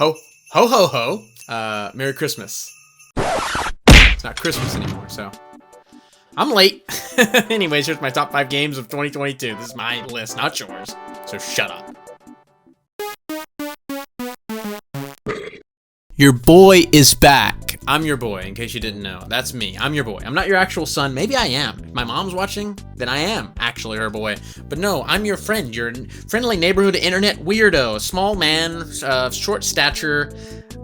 Ho, ho, ho, ho. Merry Christmas. It's not Christmas anymore, so I'm late. Anyways, here's my top 5 games of 2022. This is my list, not yours, so shut up. Your boy is back. I'm your boy, in case you didn't know. That's me. I'm your boy. I'm not your actual son. Maybe I am. If my mom's watching, then I am actually her boy. But no, I'm your friend. Your friendly neighborhood internet weirdo. Small man, short stature,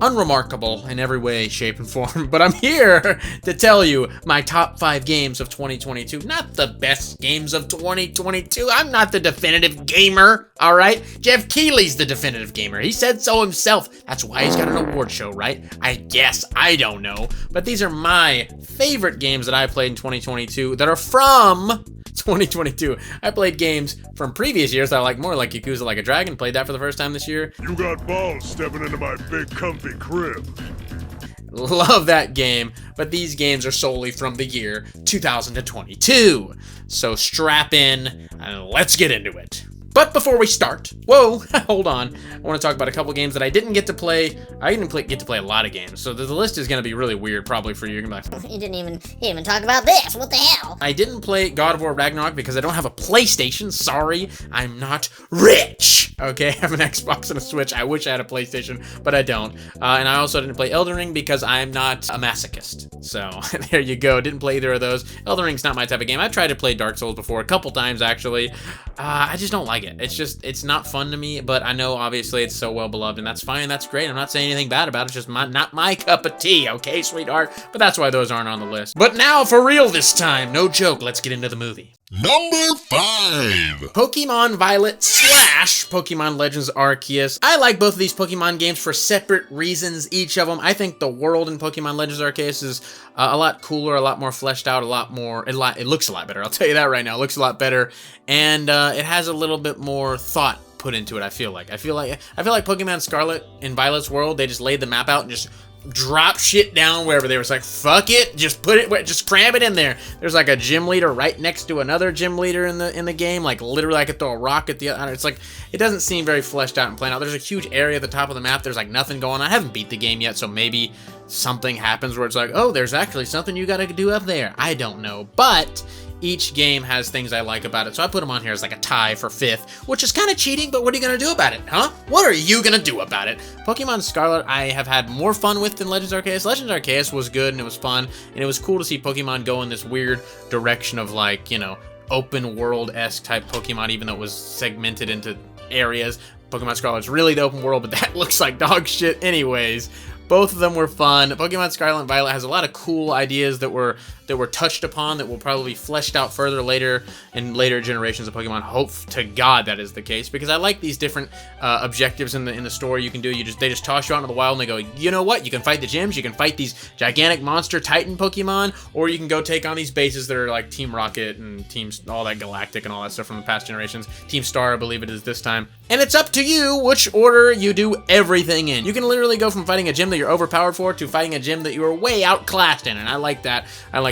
unremarkable in every way, shape, and form. But I'm here to tell you my top 5 games of 2022. Not the best games of 2022. I'm not the definitive gamer, all right? Jeff Keighley's the definitive gamer. He said so himself. That's why he's got an award show, right? I guess. I don't know. But these are my favorite games that I played in 2022 that are from 2022. I played games from previous years that I like more, like Yakuza Like a Dragon. Played that for the first time this year. You got balls stepping into my big comfy crib. Love that game, but these games are solely from the year 2022. So strap in and let's get into it. But before we start, whoa, hold on. I want to talk about a couple games that I didn't get to play. I didn't get to play a lot of games, so the list is going to be really weird probably for you. You're gonna be like, You didn't even talk about this. What the hell? I didn't play God of War Ragnarok because I don't have a PlayStation. Sorry, I'm not rich. Okay, I have an Xbox and a Switch. I wish I had a PlayStation, but I don't. And I also didn't play Elden Ring because I'm not a masochist. So there you go. Didn't play either of those. Elden Ring's not my type of game. I've tried to play Dark Souls before a couple times actually. I just don't like it. It's not fun to me, but I know obviously it's so well beloved, and that's fine. That's great. I'm not saying anything bad about it. It's just not my cup of tea, okay, sweetheart? But that's why those aren't on the list. But now, for real this time, no joke, let's get into the movie. Number 5. Pokemon Violet / Pokemon Legends Arceus. I like both of these Pokemon games for separate reasons, each of them. I think the world in Pokemon Legends Arceus is a lot cooler, a lot more fleshed out, it looks a lot better. I'll tell you that right now. It looks a lot better, and it has a little bit more thought put into it. I feel like Pokemon Scarlet in Violet's world, they just laid the map out and just drop shit down wherever. They was like, fuck it, just cram it in there. There's like a gym leader right next to another gym leader in the game. Like literally I could throw a rock at the other. It's like, it doesn't seem very fleshed out and planned out. There's a huge area at the top of the map. There's like nothing going on. I haven't beat the game yet, so maybe something happens where it's like, oh, there's actually something you gotta do up there. I don't know, but each game has things I like about it, so I put them on here as like a tie for 5th, which is kind of cheating, but what are you gonna do about it, huh? What are you gonna do about it? Pokemon Scarlet I have had more fun with than Legends Arceus. Legends Arceus was good and it was fun, and it was cool to see Pokemon go in this weird direction of like, you know, open world-esque type Pokemon, even though it was segmented into areas. Pokemon Scarlet's really the open world, but that looks like dog shit anyways. Both of them were fun. Pokemon Scarlet and Violet has a lot of cool ideas that were touched upon that will probably be fleshed out further later in later generations of Pokemon. Hope to God that is the case, because I like these different objectives in the story you can do. They just toss you out into the wild and they go, you know what? You can fight the gyms, you can fight these gigantic monster Titan Pokemon, or you can go take on these bases that are like Team Rocket and all that Galactic and all that stuff from the past generations. Team Star, I believe it is this time. And it's up to you which order you do everything in. You can literally go from fighting a gym that you're overpowered for to fighting a gym that you are way outclassed in, and I like that.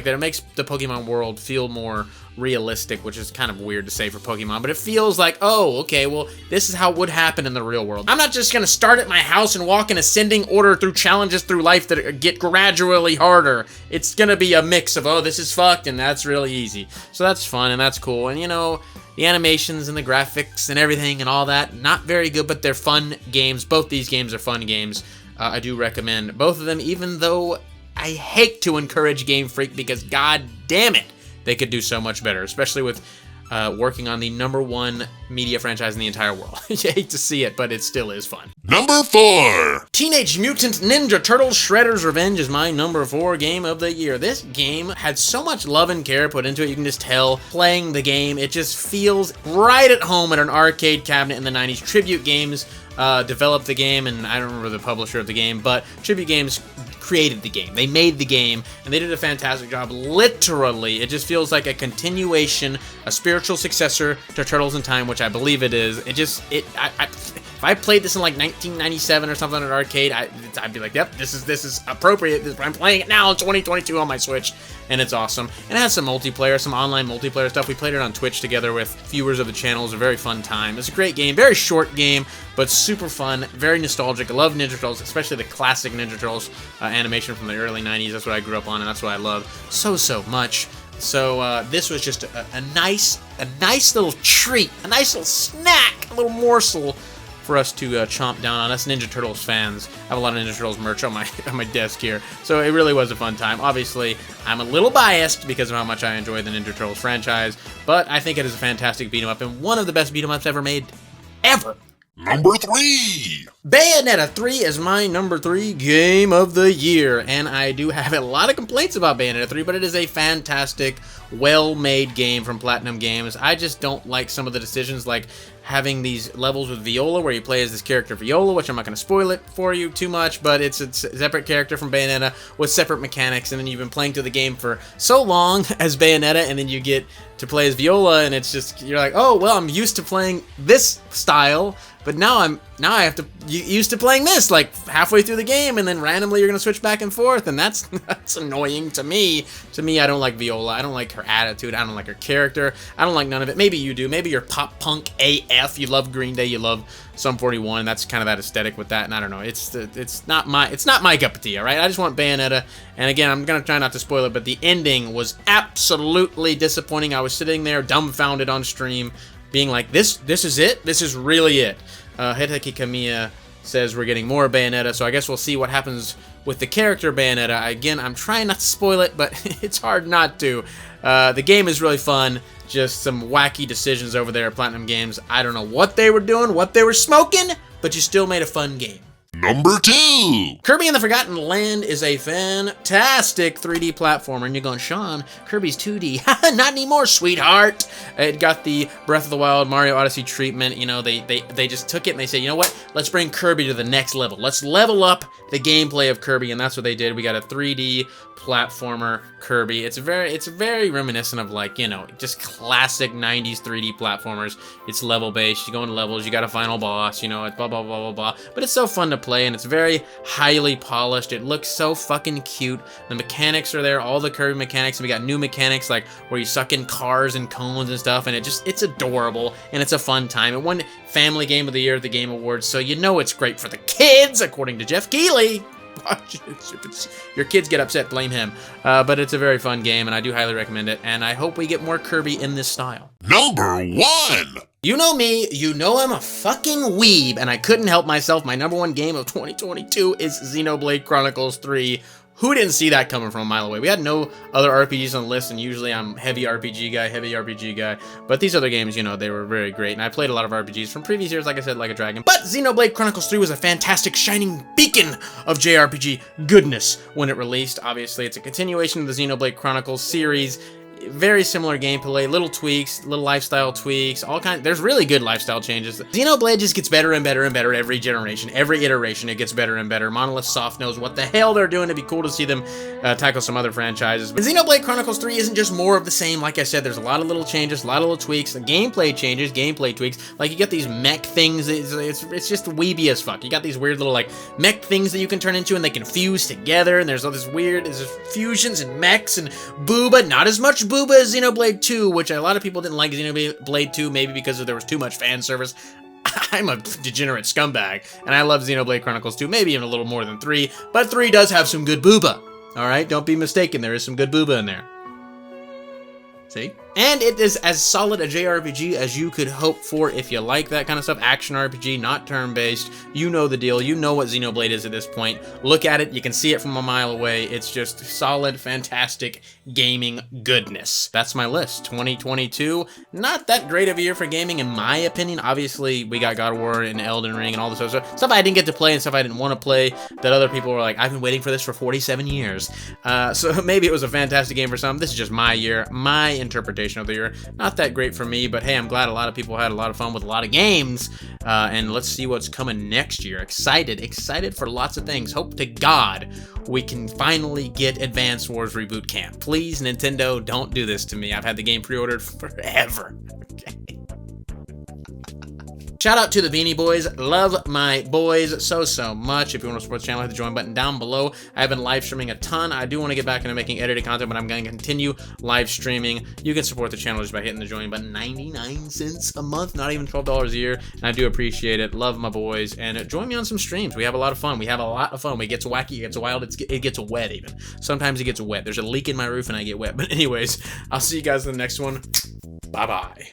It makes the Pokemon world feel more realistic, which is kind of weird to say for Pokemon, but it feels like, oh, okay, well, this is how it would happen in the real world. I'm not just gonna start at my house and walk in ascending order through challenges through life that get gradually harder. It's gonna be a mix of, oh, this is fucked, and that's really easy. So that's fun, and that's cool, and you know, the animations and the graphics and everything and all that, not very good, but they're fun games. Both these games are fun games. I do recommend both of them, even though I hate to encourage Game Freak because god damn it, they could do so much better, especially with working on the #1 media franchise in the entire world. You hate to see it, but it still is fun. Number 4. Teenage Mutant Ninja Turtles Shredder's Revenge is my number 4 game of the year. This game had so much love and care put into it. You can just tell playing the game. It just feels right at home at an arcade cabinet in the 90s. Tribute Games developed the game, and I don't remember the publisher of the game, but Tribute Games created the game. They made the game, and they did a fantastic job. Literally, it just feels like a continuation, a spiritual successor to Turtles in Time, which I believe it is. If I played this in like 1997 or something at an arcade, I'd be like, yep, this is appropriate. I'm playing it now in 2022 on my Switch, and it's awesome. And it has some multiplayer, some online multiplayer stuff. We played it on Twitch together with viewers of the channel. It was a very fun time. It's a great game, very short game, but super fun, very nostalgic. I love Ninja Turtles, especially the classic Ninja Turtles animation from the early 90s. That's what I grew up on, and that's what I love so much. So this was just a nice little treat, a nice little snack, a little morsel for us to chomp down on. Us Ninja Turtles fans. I have a lot of Ninja Turtles merch on my desk here, so it really was a fun time. Obviously, I'm a little biased because of how much I enjoy the Ninja Turtles franchise, but I think it is a fantastic beat 'em up and one of the best beat 'em ups ever made, ever. Number 3. Bayonetta 3 is my number 3 game of the year, and I do have a lot of complaints about Bayonetta 3, but it is a fantastic, well-made game from Platinum Games. I just don't like some of the decisions, like having these levels with Viola, where you play as this character Viola, which I'm not going to spoil it for you too much, but it's a separate character from Bayonetta with separate mechanics, and then you've been playing through the game for so long as Bayonetta, and then you get to play as Viola, and it's just, you're like, oh, well, I'm used to playing this style, but now I have to used to playing this like halfway through the game, and then randomly you're gonna switch back and forth, and that's annoying to me. To me, I don't like Viola. I don't like her attitude. I don't like her character. I don't like none of it. Maybe you do. Maybe you're pop punk AF. You love Green Day. You love Sum 41. That's kind of that aesthetic with that. And I don't know. It's not my cup of tea. All right. I just want Bayonetta. And again, I'm gonna try not to spoil it, but the ending was absolutely disappointing. I was sitting there dumbfounded on stream, being like, this is it? This is really it. Hideki Kamiya says we're getting more Bayonetta, so I guess we'll see what happens with the character Bayonetta. Again, I'm trying not to spoil it, but it's hard not to. The game is really fun. Just some wacky decisions over there at Platinum Games. I don't know what they were doing, what they were smoking, but you still made a fun game. Number 2. Kirby and the Forgotten Land is a fantastic 3D platformer, and you're going, Sean, Kirby's 2D. Not anymore, sweetheart. It got the Breath of the Wild, Mario Odyssey treatment. You know, they just took it and they said, you know what? Let's bring Kirby to the next level. Let's level up the gameplay of Kirby, and that's what they did. We got a 3D platformer Kirby. It's very reminiscent of, like, you know, just classic 90s 3D platformers. It's level based. You go into levels, you got a final boss, you know, it's blah blah blah blah blah. But it's so fun to play, and it's very highly polished. It looks so fucking cute. The mechanics are there, all the Kirby mechanics, and we got new mechanics like where you suck in cars and cones and stuff, and it's adorable, and it's a fun time. It won Family Game of the Year at the Game Awards, so you know it's great for the kids, according to Jeff Keighley. If your kids get upset, blame him. But it's a very fun game, and I do highly recommend it, and I hope we get more Kirby in this style. Number 1. You know me, you know I'm a fucking weeb, and I couldn't help myself. My number 1 game of 2022 is Xenoblade Chronicles 3. Who didn't see that coming from a mile away? We had no other RPGs on the list, and usually I'm heavy RPG guy. But these other games, you know, they were very great, and I played a lot of RPGs from previous years, like I said, like a dragon. But Xenoblade Chronicles 3 was a fantastic shining beacon of JRPG goodness when it released. Obviously, it's a continuation of the Xenoblade Chronicles series. Very similar gameplay, little tweaks, little lifestyle tweaks, all kinds. There's really good lifestyle changes. Xenoblade just gets better and better and better every generation, every iteration. It gets better and better. Monolith Soft knows what the hell they're doing. It'd be cool to see them tackle some other franchises. But Xenoblade Chronicles 3 isn't just more of the same. Like I said, there's a lot of little changes, a lot of little tweaks, the gameplay changes, gameplay tweaks. Like you get these mech things. It's just weeby as fuck. You got these weird little like mech things that you can turn into, and they can fuse together. And there's all this weird, there's fusions and mechs and booba. Not as much booba as Xenoblade 2, which a lot of people didn't like Xenoblade 2, maybe because there was too much fan service. I'm a degenerate scumbag, and I love Xenoblade Chronicles 2, maybe even a little more than 3, but 3 does have some good booba. Alright, don't be mistaken, there is some good booba in there. See? And it is as solid a JRPG as you could hope for if you like that kind of stuff. Action RPG, not turn-based. You know the deal. You know what Xenoblade is at this point. Look at it. You can see it from a mile away. It's just solid, fantastic gaming goodness. That's my list. 2022, not that great of a year for gaming, in my opinion. Obviously, we got God of War and Elden Ring and all this other stuff. Stuff I didn't get to play and stuff I didn't want to play that other people were like, I've been waiting for this for 47 years. So maybe it was a fantastic game for some. This is just my year, my interpretation of the year. Not that great for me, but hey, I'm glad a lot of people had a lot of fun with a lot of games, and let's see what's coming next year. Excited for lots of things. Hope to God we can finally get Advance Wars Reboot Camp. Please, Nintendo, don't do this to me. I've had the game pre-ordered forever. Okay. Shout out to the Beanie Boys. Love my boys so much. If you want to support the channel, hit the join button down below. I've been live streaming a ton. I do want to get back into making edited content, but I'm going to continue live streaming. You can support the channel just by hitting the join button. 99 cents a month, not even $12 a year, and I do appreciate it. Love my boys, and join me on some streams. We have a lot of fun. We have a lot of fun. It gets wacky, it gets wild, it gets wet even. Sometimes it gets wet. There's a leak in my roof and I get wet. But anyways, I'll see you guys in the next one. Bye-bye.